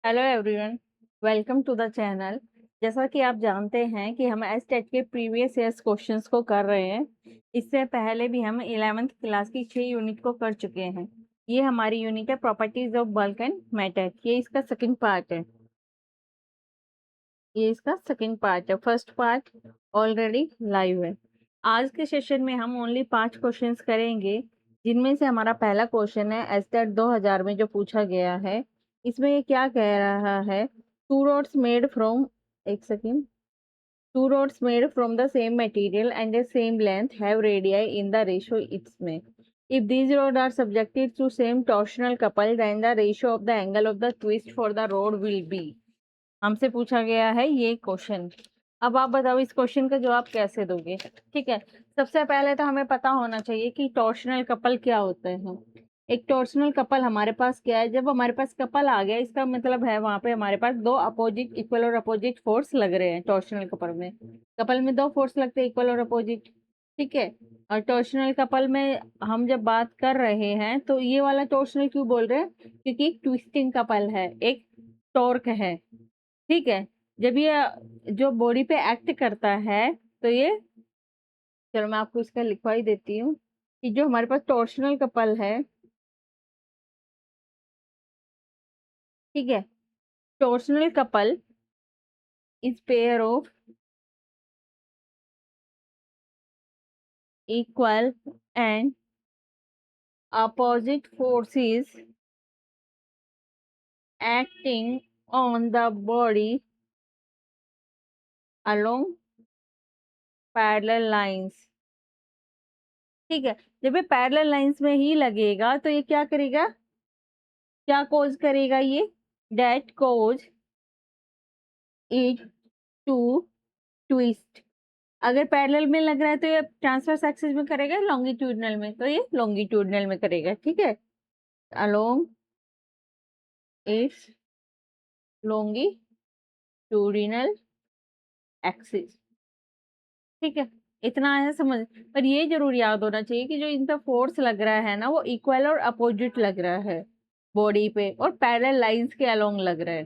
Hello everyone, welcome to the channel. जैसा कि आप जानते हैं कि हम एसटेट के प्रीवियस ईयर्स क्वेश्चंस को कर रहे हैं। इससे पहले भी हम 11th क्लास की 6 यूनिट को कर चुके हैं। ये हमारी यूनिट है properties of bulk and matter. ये इसका सेकंड पार्ट है। फर्स्ट पार्ट ऑलरेडी लाइव है। आज के सेशन में हम ओनली 5 क्वेश्चंस करेंगे, जिनमें से हमारा पहला क्वेश्चन है एसटेट 2000 में जो पूछा गया है। इसमें ये क्या कह रहा है? टू रोड्स मेड फ्रॉम एक second two rods made from the same material and the same length have radii in the ratio its में. If these rods are subjected to same torsional couple, then the ratio of the angle of the twist for the rod will be. हमसे पूछा गया है ये question. अब आप बताओ इस क्वेश्चन का जवाब कैसे दोगे? ठीक है, सबसे पहले तो हमें पता होना चाहिए कि टॉर्शनल कपल क्या होते हैं। एक टॉर्शनल कपल हमारे पास क्या है? जब हमारे पास कपल आ गया, इसका मतलब है वहां पे हमारे पास दो अपोजिट इक्वल और अपोजिट फोर्स लग रहे हैं। टॉर्शनल कपल में दो फोर्स लगते हैं, इक्वल और अपोजिट। ठीक है, और टॉर्शनल कपल में हम जब बात कर रहे हैं तो ये वाला टॉर्शनल क्यों बोल रहे हैं? क्योंकि एक ट्विस्टिंग कपल है, एक टॉर्क है। ठीक है, जब ये जो बॉडी पे एक्ट करता है तो ये, चलो मैं आपको इसका लिखवा ही देती हूँ कि जो हमारे पास टॉर्शनल कपल है, ठीक है, torsional couple is pair of equal and opposite forces acting on the body along parallel lines. ठीक है, जब ये पैरेलल लाइंस में ही लगेगा तो ये क्या करेगा? क्या कोज करेगा ये? That cause it to twist. अगर पैरेलल में लग रहा है तो ये ट्रांसवर्स एक्सिस में करेगा, लॉन्गिट्यूडनल में तो ये लॉन्गिट्यूडनल में करेगा। ठीक है, अलोंग इट्स लॉन्गिट्यूडिनल एक्सिस। ठीक है, इतना है समझ। पर ये जरूर याद होना चाहिए कि जो इनका फोर्स लग रहा है ना, वो इक्वल और अपोजिट लग रहा है बॉडी पे, और पैरेलल लाइंस के अलोंग लग रहा है।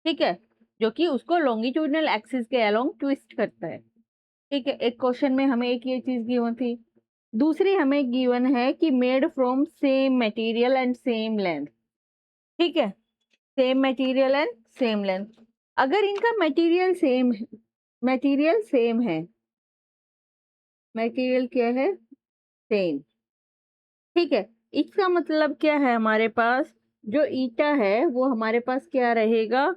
ठीक है, जो कि उसको लॉन्गिट्यूडनल एक्सिस के अलोंग ट्विस्ट करता है। ठीक है, एक क्वेश्चन में हमें एक ये चीज गिवन थी। दूसरी हमें गिवन है कि made from same material and same length. ठीक है, same material and same length. अगर इनका मटेरियल क्या है? सेम। ठीक है, इसका मतलब क्या है? हमारे पास जो ईटा है वो हमारे पास क्या रहेगा?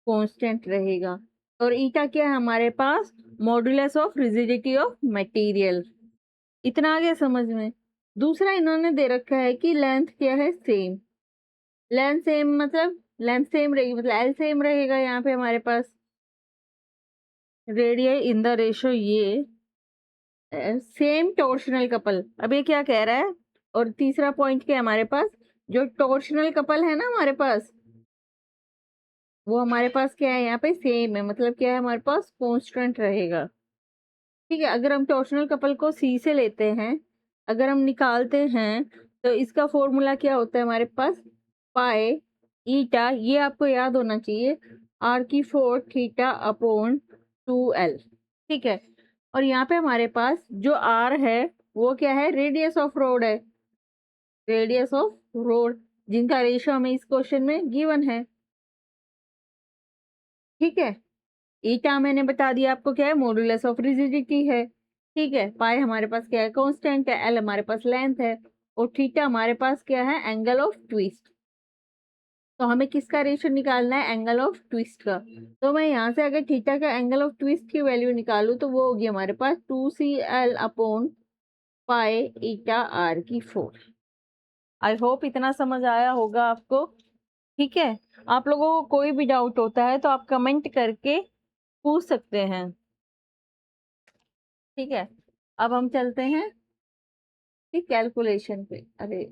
कांस्टेंट रहेगा। और ईटा क्या है हमारे पास? Modulus of rigidity of material. इतना आ गया समझ में? दूसरा इन्होंने दे रखा है कि लेंथ क्या है? सेम। लेंथ सेम रहेगी, मतलब एल सेम रहेगा यहाँ पे हमारे पास। रेडियस इन द रेशो ये सेम टॉर्शनल कपल। अब ये क्या कह रहा है? और तीसरा पॉइंट क्या है हमारे पास? जो टॉर्शनल कपल है ना हमारे पास, वो हमारे पास क्या है यहाँ पे? सेम है। मतलब क्या है हमारे पास? कांस्टेंट रहेगा। ठीक है, अगर हम टॉर्शनल कपल को सी से लेते हैं, अगर हम निकालते हैं तो इसका फॉर्मूला क्या होता है हमारे पास? पाए ईटा, ये आपको याद होना चाहिए, आर की 4 थीटा अपॉन 2l। ठीक है, और यहाँ पे हमारे पास जो आर है वो क्या है? रेडियस ऑफ रोड है। रेडियस ऑफ रोड, जिनका रेशियो हमें इस क्वेश्चन में गिवन है। ठीक है, ईटा मैंने बता दिया आपको क्या है? मॉडुलस ऑफ रिजिडिटी है। ठीक है, पाई हमारे पास क्या है? कांस्टेंट है। एल हमारे पास लेंथ है, और थीटा हमारे पास क्या है? Angle of twist. तो हमें किसका रेशियो निकालना है? एंगल ऑफ ट्विस्ट का। तो मैं यहाँ से अगर थीटा का एंगल ऑफ ट्विस्ट की वैल्यू निकालूं तो वो होगी हमारे पास 2cl upon pi eta are की 4। आई होप इतना समझ आया होगा आपको। ठीक है, आप लोगों को कोई भी डाउट होता है तो आप कमेंट करके पूछ सकते हैं। ठीक है, अब हम चलते हैं ठीक कैलकुलेशन पे। अरे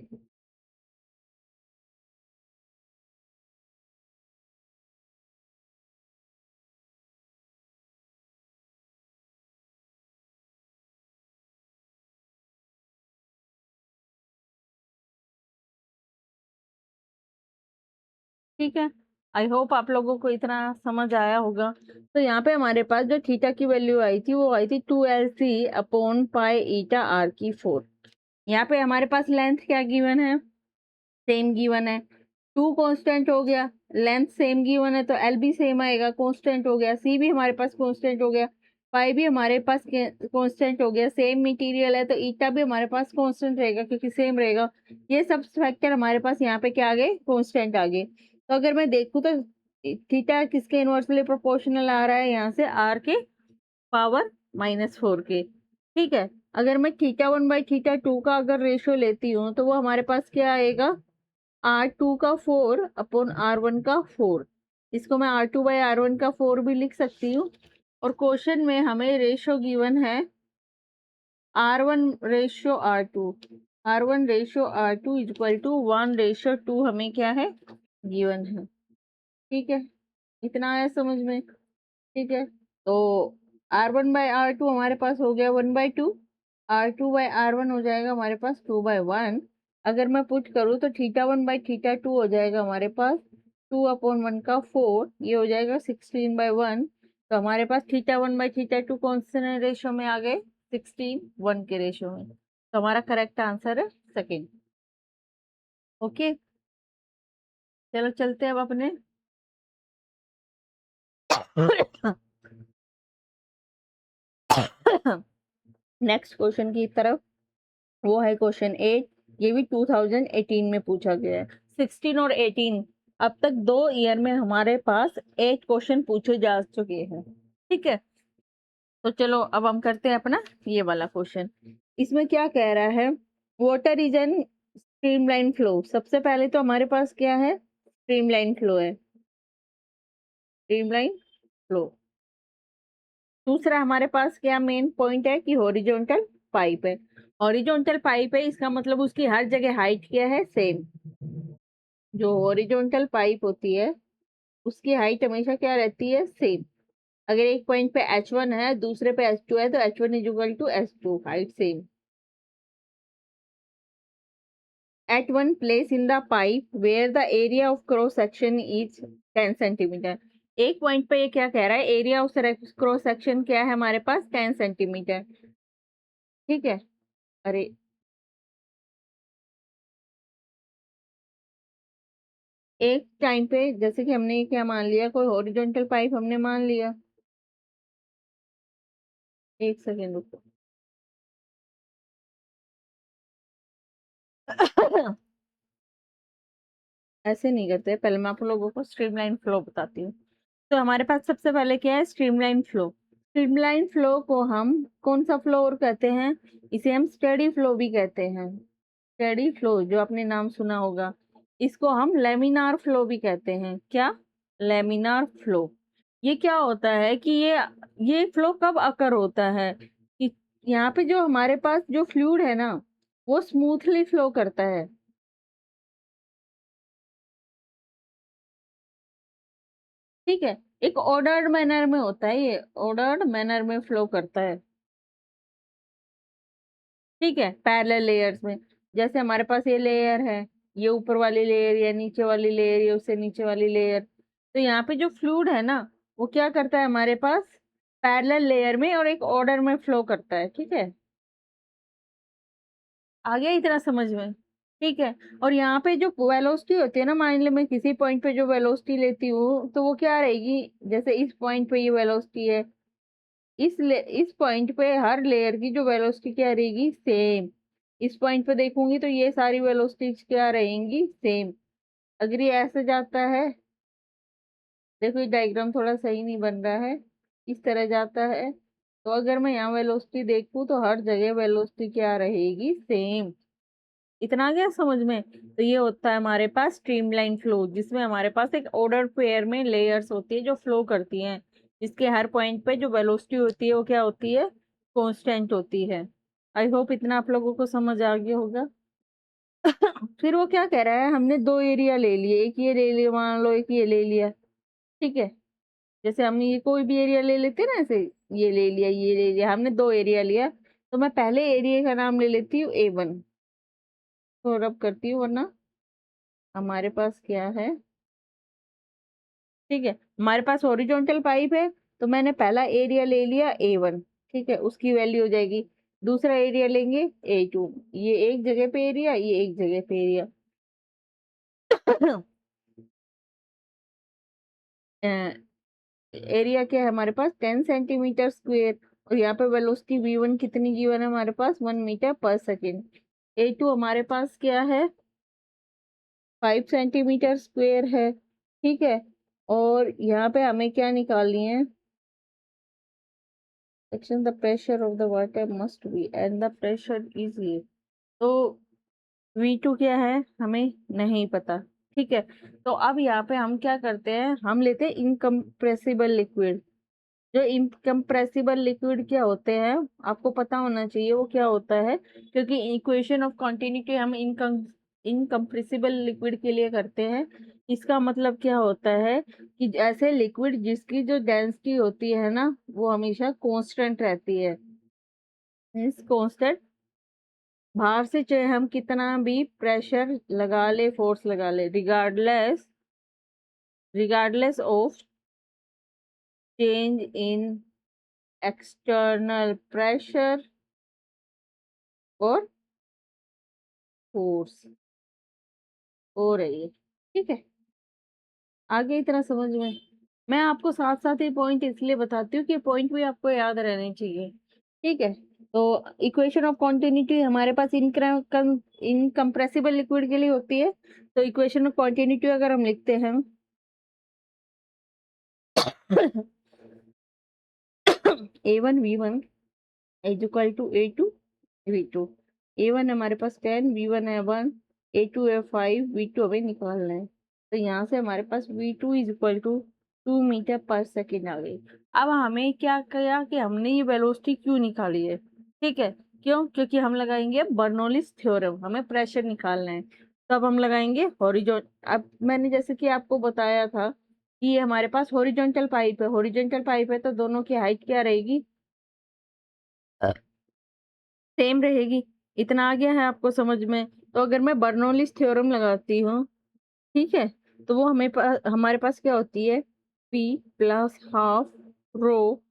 ठीक है, आई होप आप लोगों को इतना समझ आया होगा। तो यहाँ पे हमारे पास जो थीटा की वैल्यू आई थी वो आई थी 2LC upon pi eta are की 4। यहाँ पे हमारे पास लेंथ क्या गिवन है, सेम गिवन है, 2 कांस्टेंट हो गया, लेंथ सेम गिवन है तो एल भी सेम आएगा, कांस्टेंट हो गया, सी भी हमारे पास कांस्टेंट हो गया, पाई भी हमारे पास कांस्टेंट हो गया, सेम मटेरियल है तो ईटा भी हमारे पास कांस्टेंट रहेगा क्योंकि सेम रहेगा। ये सब फैक्टर हमारे पास यहाँ पे क्या आ गए, कांस्टेंट आ गए। तो अगर मैं देखूँ तो थीटा किसके इनवर्सली प्रोपोर्शनल आ रहा है, यहाँ से आर के पावर -4 के। ठीक है, अगर मैं θ1/θ2 का अगर रेशियो लेती हूँ तो वो हमारे पास क्या आएगा, R2 का 4 अपॉन R1 का 4। इसको मैं R2/R1 का 4 भी लिख सकती हूँ। और क्वेश्चन में हमें रेशियो गिवन है R1/R2, R1/R2 इक्वल टू 1/2 हमें क्या है, गिवन है। ठीक है, इतना आया समझ में। ठीक है, तो R1/R2 हमारे पास हो गया 1/2, R2/R1 हो जाएगा हमारे पास 2/1। अगर मैं पुट करूँ तो θ1/θ2 हो जाएगा हमारे पास 2/1 का 4, ये हो जाएगा 16/1। तो हमारे पास θ1/θ2 कौन से रेशो में आ गए, 16:1 के रेशो में। तो हमारा करेक्ट आंसर है सेकेंड। ओके, चलो चलते हैं अब अपने नेक्स्ट क्वेश्चन की तरफ। वो है क्वेश्चन 8। ये भी 2018 में पूछा गया है। 16 और 18 अब तक 2 ईयर में हमारे पास 8 क्वेश्चन पूछे जा चुके हैं। ठीक है, तो चलो अब हम करते हैं अपना ये वाला क्वेश्चन। इसमें क्या कह रहा है, water is an streamline flow. सबसे पहले तो हमारे पास क्या है, स्ट्रीमलाइन फ्लो है, स्ट्रीमलाइन फ्लो। दूसरा हमारे पास क्या मेन पॉइंट है कि हॉरिजॉन्टल पाइप है। हॉरिजॉन्टल पाइप है, इसका मतलब उसकी हर जगह हाइट क्या है, सेम। जो हॉरिजॉन्टल पाइप होती है उसकी हाइट हमेशा क्या रहती है, सेम। अगर एक पॉइंट पे H1 है, दूसरे पे H2 है, तो H1 is equal to H2, height same. At one place in the pipe where the area of cross section is 10 centimetre. एक पॉइंट पे ये क्या कह रहा है, एरिया ऑफ क्रॉस सेक्शन क्या है हमारे पास, 10 सेंटीमीटर। ठीक है, अरे एक टाइम पे जैसे कि हमने क्या मान लिया, कोई हॉरिजॉन्टल पाइप हमने मान लिया। एक सेकेंड रुको। ऐसे नहीं करते, पहले मैं आप लोगों को स्ट्रीमलाइन फ्लो बताती हूँ। तो हमारे पास सबसे पहले क्या है, स्ट्रीमलाइन फ्लो। स्ट्रीमलाइन फ्लो को हम कौन सा फ्लो और कहते हैं, इसे हम स्टेडी फ्लो भी कहते हैं। स्टेडी फ्लो जो आपने नाम सुना होगा, इसको हम लेमिनार फ्लो भी कहते हैं। क्या, लेमिनार फ्लो। ये क्या होता है कि ये फ्लो कब अकर होता है कि यहाँ पे जो हमारे पास जो फ्लूइड है ना, वो स्मूथली फ्लो करता है। ठीक है, एक ऑर्डर्ड मैनर में होता है, ये ऑर्डर्ड मैनर में फ्लो करता है। ठीक है, पैरेलल लेयर्स में। जैसे हमारे पास ये लेयर है, ये ऊपर वाली लेयर, या नीचे वाली लेयर, या उससे नीचे वाली लेयर। तो यहाँ पे जो फ्लूइड है ना, वो क्या करता है हमारे पास, पैरेलल लेयर में और एक ऑर्डर में फ्लो करता है। ठीक है, आ गया इतना समझ में। ठीक है, और यहाँ पे जो वेलोसिटी होती है ना, मान लो मैं किसी पॉइंट पे जो वेलोसिटी लेती हूँ तो वो क्या रहेगी, जैसे इस पॉइंट पे ये वेलोसिटी है, इस पॉइंट पे हर लेयर की जो वेलोसिटी क्या रहेगी, सेम। इस पॉइंट पे देखूंगी तो ये सारी वेलोसिटी क्या रहेंगी, सेम। अगर ये ऐसे जाता है, देखो ये डायग्राम थोड़ा सही नहीं बन रहा है, इस तरह जाता है, तो अगर मैं यहाँ वेलोसिटी देखूँ तो हर जगह वेलोसिटी क्या रहेगी, सेम। इतना आ गया समझ में। तो ये होता है हमारे पास स्ट्रीमलाइन फ्लो, जिसमें हमारे पास एक ऑर्डर पेयर में लेयर्स होती है जो फ्लो करती हैं, जिसके हर पॉइंट पे जो वेलोसिटी होती है वो क्या होती है, कांस्टेंट होती है। आई होप इतना आप लोगों को समझ आ गया होगा। फिर वो क्या कह रहा है, हमने 2 एरिया ले लिए, एक ये ले लिया, मान लो एक ये ले लिया। ठीक है, जैसे हम ये कोई भी एरिया ले लेते हैं ना, ऐसे ये ले लिया, ये ले लिया, हमने 2 एरिया लिया। तो मैं पहले एरिया का नाम ले लेती हूँ A1, तो रब करती हूँ, वरना हमारे पास क्या है, ठीक है, हमारे पास हॉरिजॉन्टल पाइप है तो मैंने पहला एरिया ले लिया A1, ठीक है, उसकी वैल्यू हो जाएगी। दूसरा एरिया लेंगे A2, ये एक जगह पे एरिया, ये एक जगह पे एरिया। एरिया क्या है हमारे पास 10 सेंटीमीटर स्क्वेयर, और यहाँ पे वेलोसिटी v1 कितनी गिवन है हमारे पास 1 मीटर पर सेकेंड। A2 हमारे पास क्या है 5 सेंटीमीटर स्क्वेयर है, ठीक है। और यहाँ पे हमें क्या निकालनी है, action the pressure of the water must be and the pressure is ये। तो V2 क्या है हमें नहीं पता, ठीक है। तो अब यहाँ पे हम क्या करते हैं, हम लेते हैं इनकम्प्रेसिबल लिक्विड। जो इनकम्प्रेसिबल लिक्विड क्या होते हैं आपको पता होना चाहिए वो क्या होता है, क्योंकि इक्वेशन ऑफ कॉन्टिन्यूटी हम इनकम्प्रेसिबल लिक्विड के लिए करते हैं। इसका मतलब क्या होता है कि ऐसे लिक्विड जिसकी जो डेंसिटी होती है ना वो हमेशा कांस्टेंट रहती है। मीन्स कांस्टेंट, बाहर से चाहे हम कितना भी प्रेशर लगा ले, फोर्स लगा ले, regardless of change in external pressure और फोर्स हो रही है, ठीक है। आगे इतना समझ में, मैं आपको साथ साथ ही पॉइंट इसलिए बताती हूँ कि पॉइंट भी आपको याद रहने चाहिए, ठीक है। तो इक्वेशन ऑफ कॉन्टिन्यूटी हमारे पास इनकम्प्रेसिबल लिक्विड के लिए होती है। तो इक्वेशन ऑफ कॉन्टिन्यूटी अगर हम लिखते हैं A1 V1 is equal to A2 V2। A1 हमारे पास 10, V1 है 1, A2 है 5, V2 हमें निकालना है। तो यहाँ से हमारे पास V2 is equal to 2 metre per second आ गई। अब हमें क्या किया कि हमने ये वेलोसिटी क्यों निकाली है, ठीक है। क्यों, क्योंकि हम लगाएंगे बर्नौलीज थ्योरम, हमें प्रेशर निकालना है। तो अब हम लगाएंगे अब मैंने जैसे कि आपको बताया था कि ये हमारे पास हॉरिजॉन्टल पाइप है, हॉरिजॉन्टल पाइप है तो दोनों की हाइट क्या रहेगी, सेम रहेगी। इतना आ गया है आपको समझ में। तो अगर मैं बर्नौलीज थ्योरम लगाती हूँ, ठीक है, तो वो हमारे पास क्या होती है P plus half rho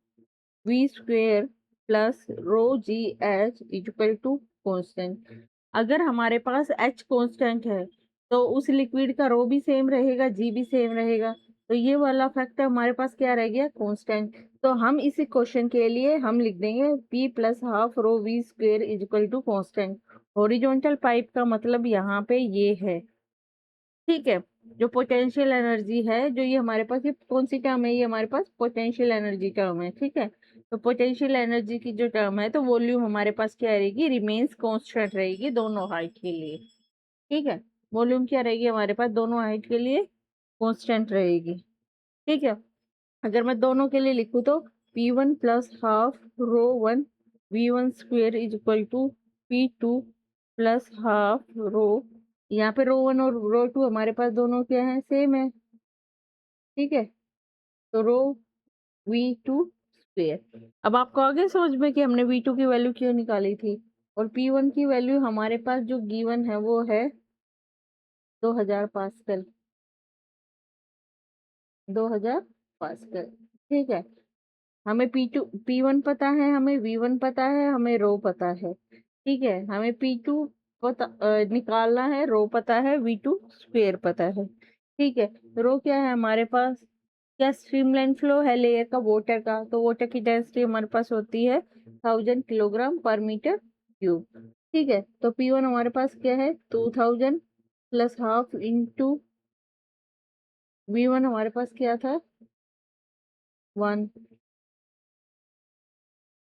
V square plus rho g h equal to constant. अगर हमारे पास H कॉन्स्टेंट है तो उस लिक्विड का रो भी सेम रहेगा, जी भी सेम रहेगा। तो ये वाला फैक्टर हमारे पास क्या रह गया कॉन्स्टेंट। तो हम इस क्वेश्चन के लिए हम लिख देंगे P plus half rho V square equal to constant. Horizontal pipe का मतलब यहाँ पे ये है, ठीक है। जो पोटेंशियल एनर्जी है, जो ये हमारे पास, ये कौन सी टर्म है, ये हमारे पास पोटेंशियल एनर्जी टर्म है, ठीक है। तो पोटेंशियल एनर्जी की जो टर्म है तो वॉल्यूम हमारे पास क्या रहेगी, रिमेन्स कांस्टेंट रहेगी दोनों हाइट के लिए, ठीक है। वॉल्यूम क्या रहेगी हमारे पास दोनों हाइट के लिए कांस्टेंट रहेगी, ठीक है। अगर मैं दोनों के लिए लिखूँ तो P1 plus half rho 1 V1 स्क्वेयर is equal to P2 plus half rho, यहाँ पे रो 1 और रो 2 हमारे पास दोनों क्या है सेम है, ठीक है। तो रो V2 स्क्वेयर। अब आपको आगे समझ में कि हमने V2 की वैल्यू क्यों निकाली थी। और P1 की वैल्यू हमारे पास जो गिवन है वो है 2000 पास्कल, 2000 पास्कल, ठीक है। हमें P1 पता है, हमें V1 पता है, हमें रो पता है, ठीक है। हमें P2 निकालना है, रो पता है, V2 स्क्वेयर पता है, ठीक है। रो क्या है हमारे पास, क्या स्ट्रीमलाइन फ्लो है लेयर का वाटर का, तो वाटर की डेंसिटी हमारे पास होती है 1000 किलोग्राम पर मीटर क्यूब, ठीक है। तो P1 हमारे पास क्या है 2000 प्लस हाफ इंटू V1 हमारे पास क्या था 1,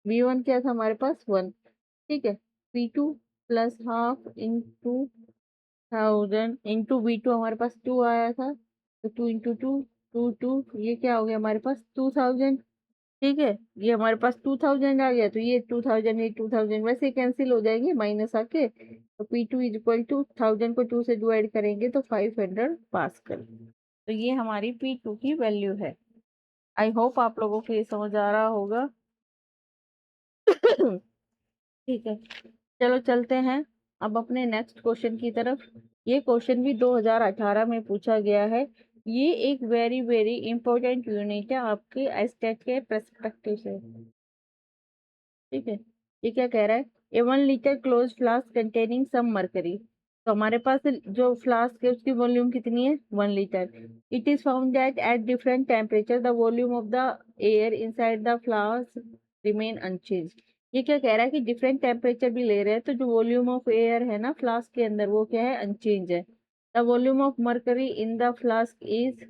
V1 क्या था हमारे पास 1, ठीक है। P2 plus half into 1000 into V2 हमारे पास 2 आया था, तो 2 इंटू 2 ये क्या हो गया हमारे पास 2000, ठीक है। ये हमारे पास 2000 आ गया, तो ये 2000 ये 2000 वैसे कैंसिल हो जाएंगे माइनस आके। तो P2 इज इक्वल टू 1000 को 2 से डिवाइड करेंगे तो 500 पास्कल। तो ये हमारी P2 की वैल्यू है। आई होप आप लोगों को ये समझ आ रहा होगा। ठीक है, चलो चलते हैं अब अपने नेक्स्ट क्वेश्चन की तरफ। ये क्वेश्चन भी 2018 में पूछा गया है। ये एक वेरी वेरी इंपॉर्टेंट यूनिट है आपके एस्टेट के पर्सपेक्टिव से। ठीक है, ये क्या कह रहा है? A 1 litre close flask containing some mercury. तो हमारे पास जो फ्लास्क है उसकी वॉल्यूम कितनी है? 1 litre. It is found that at different temperature the volume of the air inside the flask remain unchange. ये क्या कह रहा है कि डिफरेंट टेम्परेचर भी ले रहे हैं तो जो वॉल्यूम ऑफ एयर है ना फ्लास्क के अंदर वो क्या है? अनचेंज है। The volume of mercury in the flask is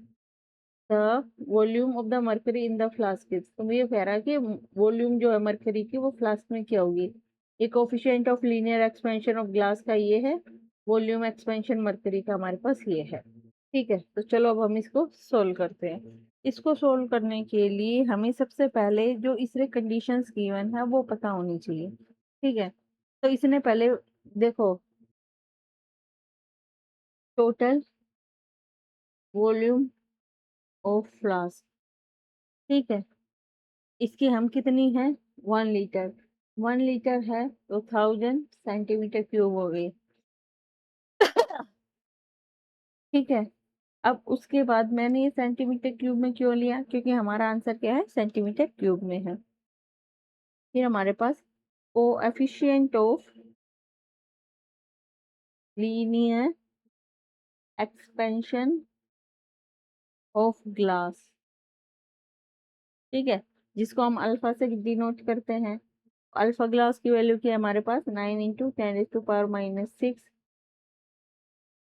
the volume of the mercury in the flask is. तो ये कह रहा है कि वॉल्यूम जो है मरकरी की वो फ्लास्क में क्या होगी? ये coefficient of linear expansion of glass का ये है, वॉल्यूम एक्सपेंशन मरकरी का हमारे पास ये है। ठीक है, तो चलो अब हम इसको सोल्व करते हैं। इसको सोल्व करने के लिए हमें सबसे पहले जो इसमें कंडीशंस गिवन है वो पता होनी चाहिए। ठीक है, तो इसने पहले देखो टोटल वॉल्यूम ऑफ फ्लास्क। ठीक है, इसकी हम कितनी है? 1 लीटर। 1 लीटर है तो 1000 सेंटीमीटर क्यूब हो गई। ठीक है, अब उसके बाद मैंने ये सेंटीमीटर क्यूब में क्यों लिया? क्योंकि हमारा आंसर क्या है? सेंटीमीटर क्यूब में है। फिर हमारे पास coefficient of linear expansion of glass. ठीक है, जिसको हम अल्फा से डिनोट करते हैं। अल्फा ग्लास की वैल्यू क्या है हमारे पास? 9 × 10⁻⁻⁶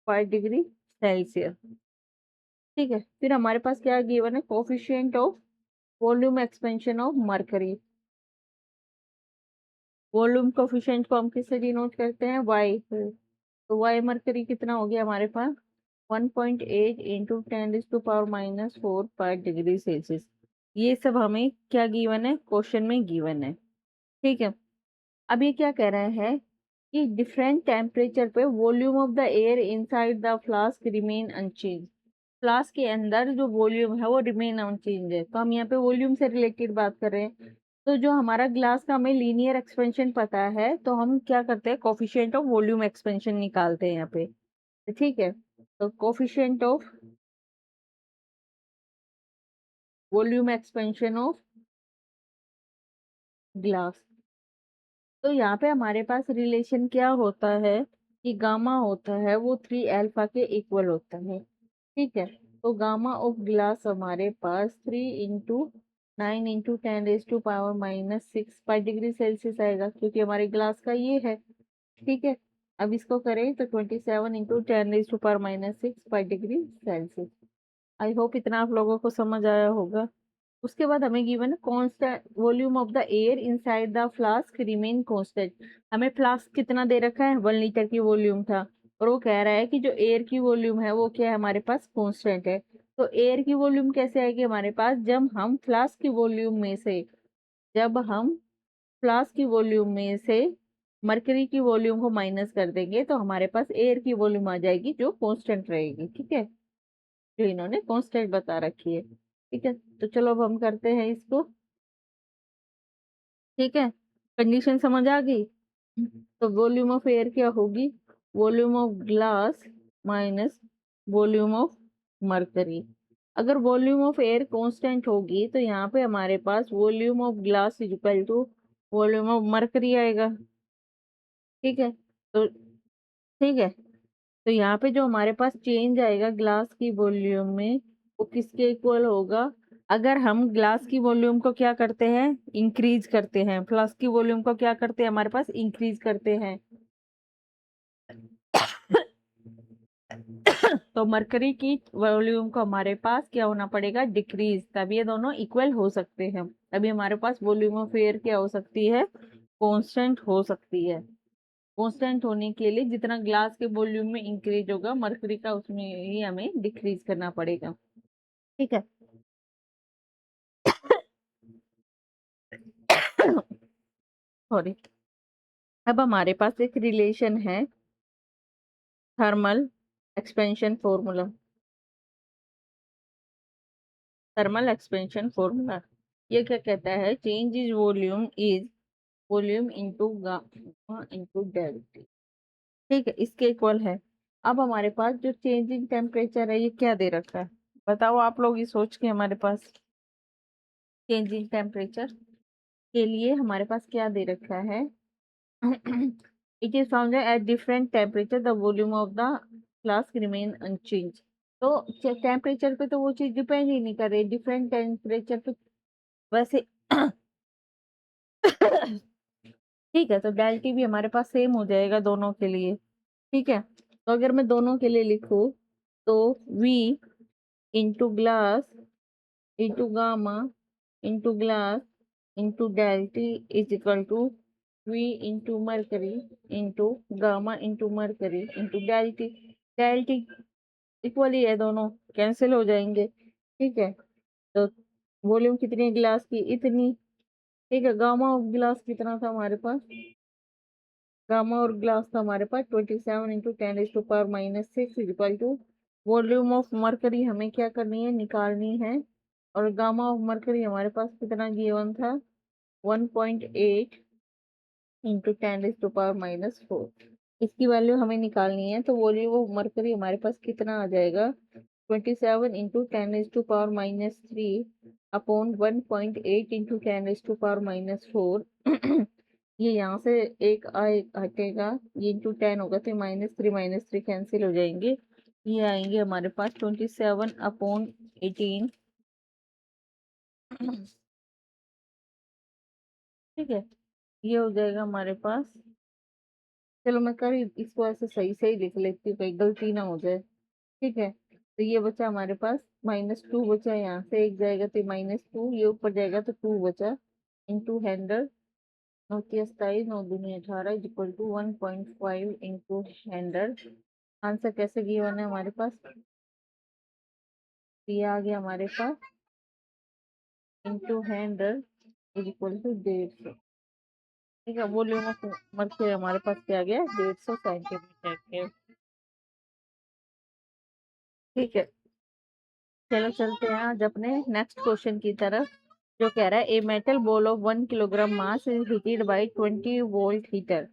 पर डिग्री सेल्सियस। ठीक है, फिर हमारे पास क्या गिवन है? Coefficient of volume expansion of mercury. Volume coefficient को हम किससे डिनोट करते हैं? वाई। तो वाई मरकरी कितना हो गया हमारे पास? 1.8 × 10⁻⁻⁴ पर डिग्री सेल्सियस। ये सब हमें क्या गिवन है? क्वेश्चन में गिवन है। ठीक है, अब ये क्या कह रहा है कि डिफरेंट टेम्परेचर पे volume of the air inside the flask remain unchange. Flask के अंदर जो वॉल्यूम है वो रिमेन अनचेंज है, तो हम यहाँ पे वॉल्यूम से रिलेटेड बात कर रहे हैं। तो जो हमारा ग्लास का हमें लीनियर एक्सपेंशन पता है तो हम क्या करते हैं? कोफिशिएंट ऑफ वॉल्यूम एक्सपेंशन निकालते हैं यहाँ पे। ठीक है, तो coefficient of volume expansion of glass. तो यहाँ पे हमारे पास रिलेशन क्या होता है कि गामा होता है वो 3 अल्फा के इक्वल होता है। ठीक है, तो गामा ऑफ ग्लास हमारे पास 3 × 9 × 10⁻⁻⁶ पर डिग्री सेल्सियस आएगा क्योंकि हमारे ग्लास का ये है। ठीक है, अब इसको करें तो 27 × 10⁻⁻⁶ पर डिग्री सेल्सियस। आई होप इतना आप लोगों को समझ आया होगा। उसके बाद हमें गिवन है constant volume of the air inside the flask remain constant. हमें फ्लास्क कितना दे रखा है? 1 लीटर की वॉल्यूम था, और वो कह रहा है कि जो एयर की वॉल्यूम है वो क्या है हमारे पास? कांस्टेंट है। तो एयर की वॉल्यूम कैसे आएगी हमारे पास? जब हम फ्लास्क की वॉल्यूम में से मरकरी की वॉल्यूम को माइनस कर देंगे तो हमारे पास एयर की वॉल्यूम आ जाएगी जो कांस्टेंट रहेगी। ठीक है, जो इन्होंने कांस्टेंट बता रखी है। ठीक है, तो चलो अब हम करते हैं इसको। ठीक है, कंडीशन समझ आ गई। तो वॉल्यूम ऑफ एयर क्या होगी? Volume of glass minus volume of mercury. अगर वॉल्यूम ऑफ एयर कांस्टेंट होगी तो यहाँ पे हमारे पास volume of glass is equal to volume of mercury आएगा। ठीक है, तो ठीक है, तो यहाँ पे जो हमारे पास चेंज आएगा ग्लास की वॉल्यूम में वो किसके इक्वल होगा? अगर हम ग्लास की वॉल्यूम को क्या करते हैं? इंक्रीज करते हैं। फ्लास्क की वॉल्यूम को क्या करते हैं हमारे पास? इंक्रीज करते हैं। तो मरकरी की वॉल्यूम को हमारे पास क्या होना पड़ेगा? डिक्रीज, तभी ये दोनों इक्वल हो सकते हैं। तभी हमारे पास वॉल्यूम ऑफ एयर क्या हो सकती है? कांस्टेंट हो सकती है। कांस्टेंट होने के लिए जितना ग्लास के वॉल्यूम में इंक्रीज होगा मरकरी का उसमें ही हमें डिक्रीज करना पड़ेगा। ठीक है। सॉरी, अब हमारे पास एक रिलेशन है thermal expansion formula. Thermal expansion formula ये क्या कहता है? Change is volume into gamma into delta. ठीक है, इसके इक्वल है। अब हमारे पास जो चेंजिंग टेम्परेचर है ये क्या दे रखा है? बताओ आप लोग ये सोच के हमारे पास चेंजिंग टेम्परेचर के लिए हमारे पास क्या दे रखा है। It is found at different temperature the volume of the flask remain unchange. तो टेम्परेचर पे तो वो चीज डिपेंड ही नहीं कर रही, डिफरेंट टेम्परेचर पे वैसे। ठीक है, तो डेल टी भी हमारे पास सेम हो जाएगा दोनों के लिए। ठीक है, तो अगर मैं दोनों के लिए लिखूं तो V into glass into gamma into glass into del T is equal to V into mercury into gamma into mercury into del T. Del T equal ही है, दोनों कैंसिल हो जाएंगे। ठीक है, तो वॉल्यूम कितनी है गिलास की, इतनी। ठीक है, गामा ऑफ गिलास कितना था हमारे पास, गामा और ग्लास था हमारे पास 27 into 10⁻⁻6 equal to volume of mercury हमें क्या करनी है, निकालनी है। और गामा ऑफ मरकरी हमारे पास कितना गिवन था, 1.8 इंटू 10⁻⁻4। इसकी वैल्यू हमें निकालनी है, तो वॉल्यूम ऑफ मरकरी हमारे पास कितना आ जाएगा, 27 इंटू 10⁻⁻3 अपॉन 1.8 इंटू 10⁻⁻4। ये यहाँ से एक आए हटेगा, ये इंटू 10 होगा तो -3 कैंसिल हो जाएंगे। ये आएंगे हमारे पास 27/18। ठीक है, ये हो जाएगा हमारे पास। चलो मैं कर इसको ऐसे सही सही लिख लेती हूँ, कहीं गलती ना हो जाए। ठीक है, तो ये बचा हमारे पास -2 बचा, यहाँ से एक जाएगा तो -2, ये ऊपर जाएगा तो 2 बचा into 100। 9×27 9×2 18 is equal to 1.5 into 100। Answer कैसे गिवन है हमारे पास, ये आ गया हमारे पास इंटू 100 इज इक्वल टू 150। ठीक है, वॉल्यूम ऑफ मर्क्यूरी हमारे पास क्या आ गया, 150 सेंटीमीटर के। ठीक है, चलो चलते हैं आज अपने नेक्स्ट क्वेश्चन की तरफ, जो कह रहा है a metal ball of 1 kilogram mass is heated by 20 volt heater.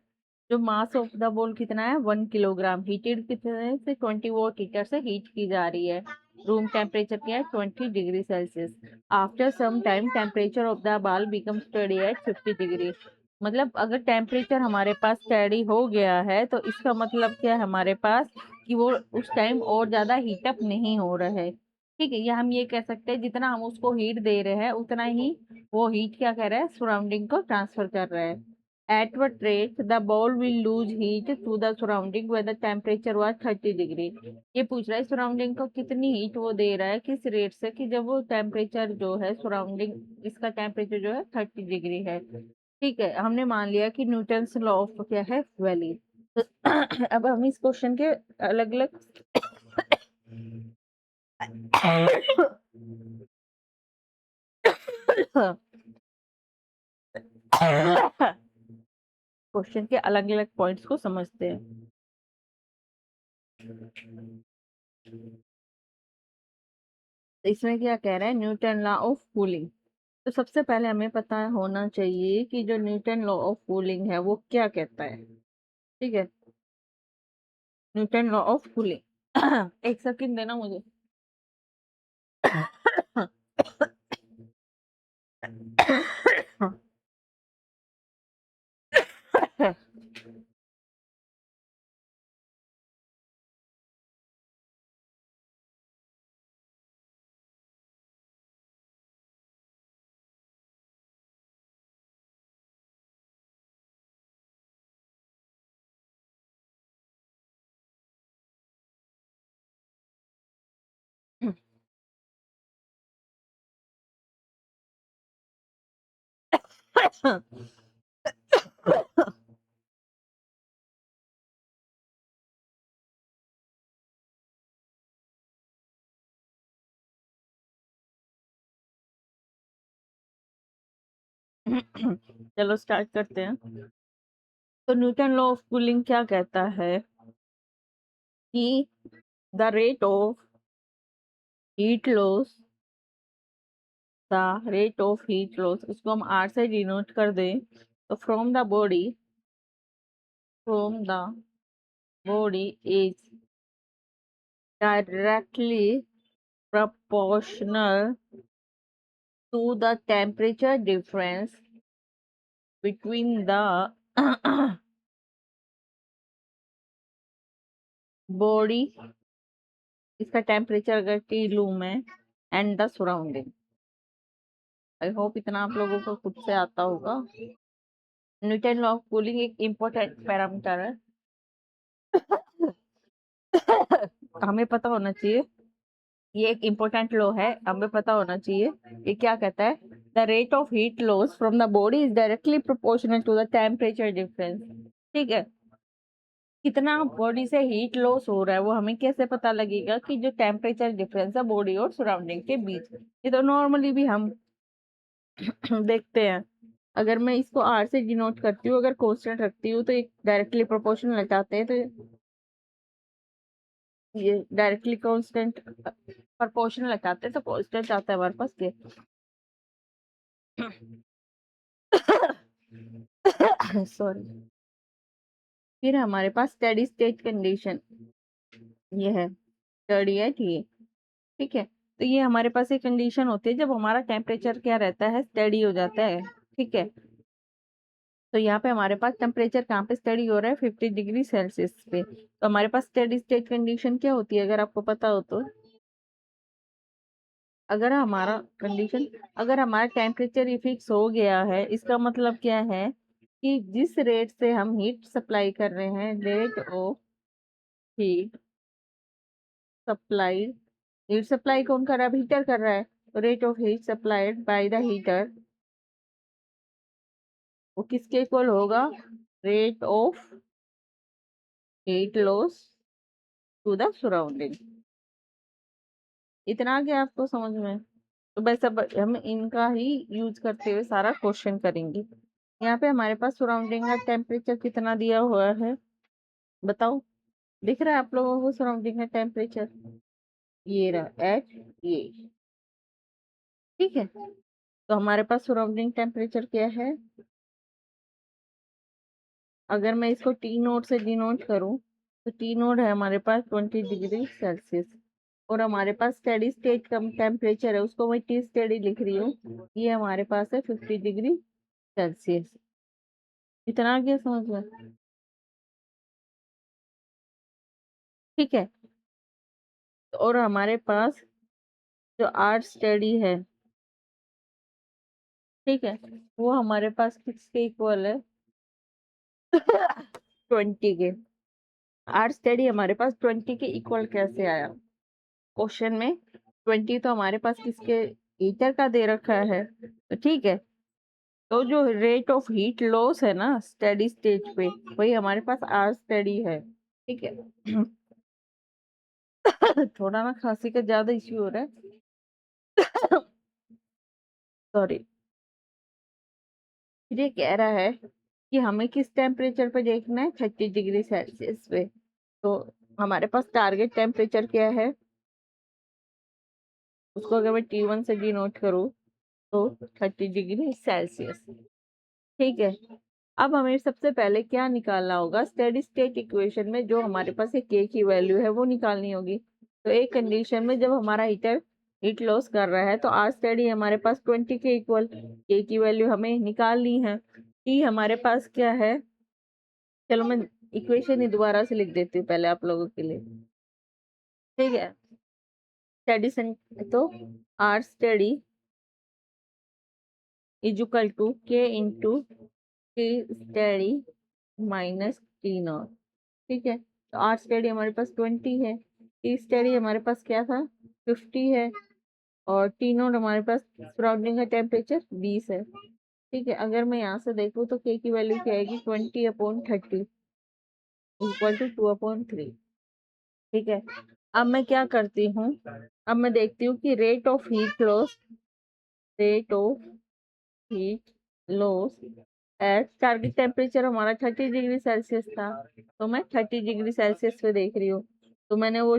जो मास ऑफ द बॉल कितना है, 1 किलोग्राम, हीटेड कितने से, 20 वोल्ट हीटर से हीट की जा रही है। रूम टेम्परेचर क्या है, 20 degree Celsius. After some time temperature of the ball become steady at 50 degree. मतलब अगर टेम्परेचर हमारे पास स्टडी हो गया है तो इसका मतलब क्या है हमारे पास, कि वो उस टाइम और ज्यादा हीटअप नहीं हो रहा है। ठीक है, या हम ये कह सकते हैं जितना हम उसको हीट दे रहे हैं उतना ही वो हीट क्या कर रहा है, सराउंडिंग को ट्रांसफर कर रहा है। At what rate the ball will lose heat to the surrounding when the temperature was 30 degree. ये पूछ रहा है सराउंडिंग को कितनी हीट वो दे रहा है, किस रेट से, कि जब वो टेम्परेचर जो है सराउंडिंग इसका टेम्परेचर जो है 30 डिग्री है। ठीक है, हमने मान लिया कि न्यूटन्स लॉ ऑफ क्या है, वैल्यू। तो अब हम इस क्वेश्चन के अलग अलग क्वेश्चन के अलग अलग पॉइंट्स को समझते हैं। तो इसमें क्या कह रहा है, न्यूटन लॉ ऑफ कूलिंग। तो सबसे पहले हमें पता होना चाहिए कि जो न्यूटन लॉ ऑफ कूलिंग है वो क्या कहता है। ठीक है, न्यूटन लॉ ऑफ कूलिंग। एक सेकंड देना मुझे। चलो स्टार्ट करते हैं। तो न्यूटन लॉ ऑफ कूलिंग क्या कहता है कि the rate of heat loss, the rate of heat loss, इसको हम आर से डिनोट कर दें तो from the body is directly proportional to the temperature difference between the body, इसका टेम्परेचर अगर टी लूं मैं, and the surrounding. I hope इतना आप लोगों को खुद से आता होगा। न्यूटन लॉ ऑफ कूलिंग एक इम्पोर्टेंट पैरामीटर है। हमें पता होना चाहिए, ये एक इम्पोर्टेंट लॉ है, हमें पता होना चाहिए। ये क्या कहता है? The rate of heat loss from the body is directly proportional to the temperature difference. ठीक है, कितना बॉडी से हीट लॉस हो रहा है वो हमें कैसे पता लगेगा? कि जो टेम्परेचर डिफरेंस है बॉडी और सराउंडिंग के बीच, ये तो नॉर्मली भी हम देखते हैं। अगर मैं इसको आर से डिनोट करती हूँ, अगर कांस्टेंट रखती हूँ तो एक डायरेक्टली प्रोपोर्शनल लगाते हैं, तो ये डायरेक्टली कांस्टेंट प्रोपोर्शनल लगाते हैं, तो कांस्टेंट आता है हमारे पास ये। सॉरी। फिर हमारे पास स्टेडी स्टेट कंडीशन, ये है स्टडी है ठीक है। तो ये हमारे पास एक कंडीशन होती है जब हमारा टेम्परेचर क्या रहता है, स्टडी हो जाता है। ठीक है, तो यहाँ पे हमारे पास टेम्परेचर कहाँ पे स्टडी हो रहा है? 50 डिग्री सेल्सियस पे। तो हमारे पास स्टेडी स्टेट कंडीशन क्या होती है, अगर आपको पता हो तो? अगर हमारा टेम्परेचर ही फिक्स हो गया है, इसका मतलब क्या है? कि जिस रेट से हम हीट सप्लाई कर रहे हैं, rate of heat supply, heat supply कौन कर रहा है? हीटर कर रहा है। तो rate of heat supplied by the heater, वो किसके इक्वल होगा? Rate of heat loss to the surrounding. इतना आ गया आपको समझ में? तो बस अब हम इनका ही यूज करते हुए सारा क्वेश्चन करेंगे। यहाँ पे हमारे पास सराउंडिंग का टेम्परेचर कितना दिया हुआ है, बताओ? दिख रहा है आप लोगों को सराउंडिंग का टेम्परेचर? ये रहा एट ये। ठीक है, तो हमारे पास सराउंडिंग टेम्परेचर क्या है? अगर मैं इसको टी नोट से डिनोट करूं, तो टी नोट है हमारे पास 20 डिग्री सेल्सियस, और हमारे पास स्टेडी स्टेट का टेम्परेचर है, उसको मैं टी स्टेडी लिख रही हूँ, ये हमारे पास है 50 डिग्री सेल्सियस। इतना क्या समझ में? ठीक है, और हमारे पास जो आर स्टडी है, ठीक है, वो हमारे पास किसके इक्वल है? 20 के। आर स्टडी हमारे पास 20 के इक्वल कैसे आया क्वेश्चन में? 20 तो हमारे पास किसके, हीटर का दे रखा है। तो ठीक है, तो जो रेट ऑफ हीट लॉस है ना स्टेडी स्टेट पे, वही हमारे पास आर स्टडी है। ठीक है। थोड़ा ना खांसी का ज्यादा इश्यू हो रहा है। सॉरी। ये कह रहा है कि हमें किस टेम्परेचर पे देखना है? 30 डिग्री सेल्सियस पे। तो हमारे पास टारगेट टेम्परेचर क्या है? उसको अगर मैं T1 से डिनोट करूँ, तो 30 डिग्री सेल्सियस। ठीक है, अब हमें सबसे पहले क्या निकालना होगा? स्टेडी स्टेट इक्वेशन में जो हमारे पास एक के की वैल्यू है वो निकालनी होगी। तो एक कंडीशन में जब हमारा हीटर हीट लॉस कर रहा है, तो आर स्टेडी हमारे पास 20 के इक्वल, के की वैल्यू हमें निकालनी है। टी हमारे पास क्या है? चलो मैं इक्वेशन ही दोबारा से लिख देती हूँ पहले आप लोगों के लिए। ठीक है, स्टेडी तो R steady is equal to K into T steady minus T naught. ठीक है, तो आर स्टेडी हमारे पास 20 है, टी स्टेडी हमारे पास क्या था? 50 है, और टी नोट हमारे पास सराउंडिंग का टेम्परेचर 20 है। ठीक है, अगर मैं यहाँ से देखूँ तो के की वैल्यू क्या आएगी? 20/30 इक्वल टू 2/3। ठीक है, अब मैं क्या करती हूँ? अब मैं देखती हूँ कि rate of heat loss at target temperature हमारा 30 डिग्री सेल्सियस था, तो मैं 30 डिग्री सेल्सियस पे देख रही हूँ। तो मैंने वो